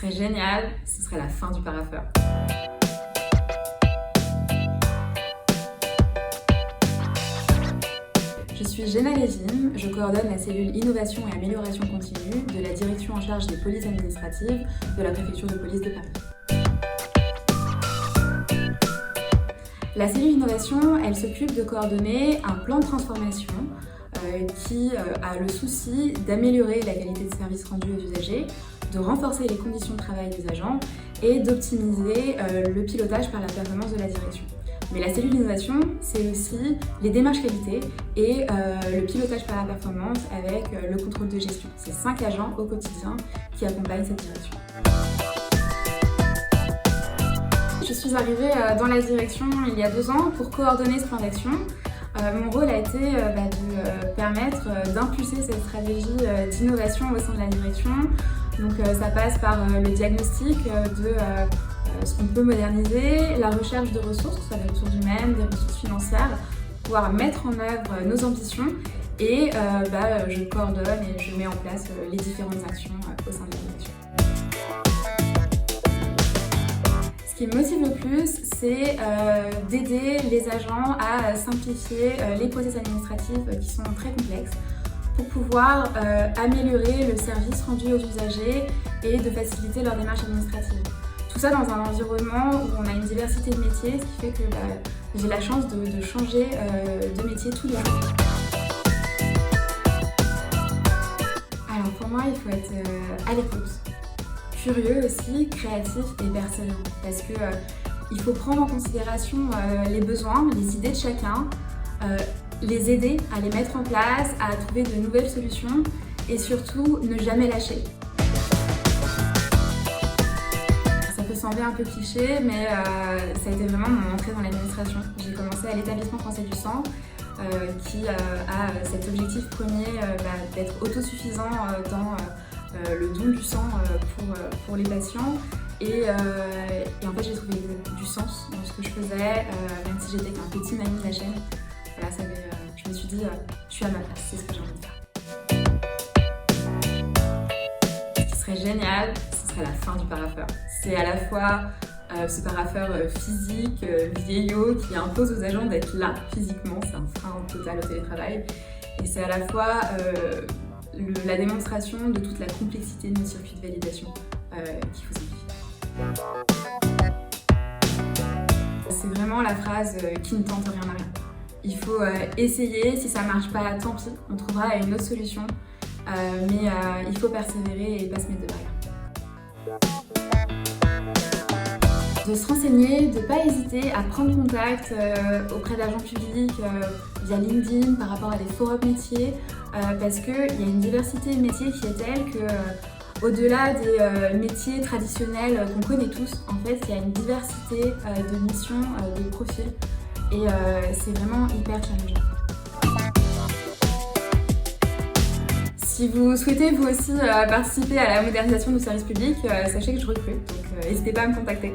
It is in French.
serait génial, ce serait la fin du parapheur. Je suis Jenna Lévin, je coordonne la cellule Innovation et Amélioration Continue de la direction en charge des polices administratives de la préfecture de police de Paris. La cellule Innovation, elle s'occupe de coordonner un plan de transformation qui a le souci d'améliorer la qualité de service rendu aux usagers, de renforcer les conditions de travail des agents et d'optimiser le pilotage par la performance de la direction. Mais la cellule innovation, c'est aussi les démarches qualité et le pilotage par la performance avec le contrôle de gestion. C'est 5 agents au quotidien qui accompagnent cette direction. Je suis arrivée dans la direction il y a 2 ans pour coordonner ce plan d'action. Mon rôle a été de permettre d'impulser cette stratégie d'innovation au sein de la direction. Donc ça passe par le diagnostic de ce qu'on peut moderniser, la recherche de ressources, que ce soit des ressources humaines, des ressources financières, pour pouvoir mettre en œuvre nos ambitions et je coordonne et je mets en place les différentes actions au sein de la direction. Ce qui me motive le plus, c'est d'aider les agents à simplifier les process administratifs qui sont très complexes pour pouvoir améliorer le service rendu aux usagers et de faciliter leur démarche administrative. Tout ça dans un environnement où on a une diversité de métiers, ce qui fait que j'ai la chance de changer de métier tous les jours. Alors pour moi, il faut être à l'écoute. Curieux aussi, créatif et persévérant, parce que il faut prendre en considération les besoins, les idées de chacun, les aider à les mettre en place, à trouver de nouvelles solutions et surtout ne jamais lâcher. Ça peut sembler un peu cliché, mais ça a été vraiment mon entrée dans l'administration. J'ai commencé à l'établissement français du sang, qui a cet objectif premier d'être autosuffisant dans le don du sang pour les patients et en fait j'ai trouvé du sens dans ce que je faisais, même si j'étais qu'un petit mamie de la chaîne. Voilà, je me suis dit je suis à ma place, c'est ce que j'ai envie de faire. Ce qui serait génial, ce serait la fin du parapheur. C'est à la fois ce parapheur physique, vieillot, qui impose aux agents d'être là physiquement, c'est un frein total au télétravail, et c'est à la fois la démonstration de toute la complexité de nos circuits de validation qu'il faut simplifier. C'est vraiment la phrase qui ne tente rien à rien. Il faut essayer, si ça ne marche pas, tant pis, on trouvera une autre solution, mais il faut persévérer et pas se mettre de barrière. De se renseigner, de ne pas hésiter à prendre contact auprès d'agents publics via LinkedIn par rapport à des forums métiers, parce qu'il y a une diversité de métiers qui est telle que, au-delà des métiers traditionnels qu'on connaît tous, en fait, il y a une diversité de missions, de profils, et c'est vraiment hyper challengeant. Si vous souhaitez vous aussi participer à la modernisation du service public, sachez que je recrute, donc n'hésitez pas à me contacter.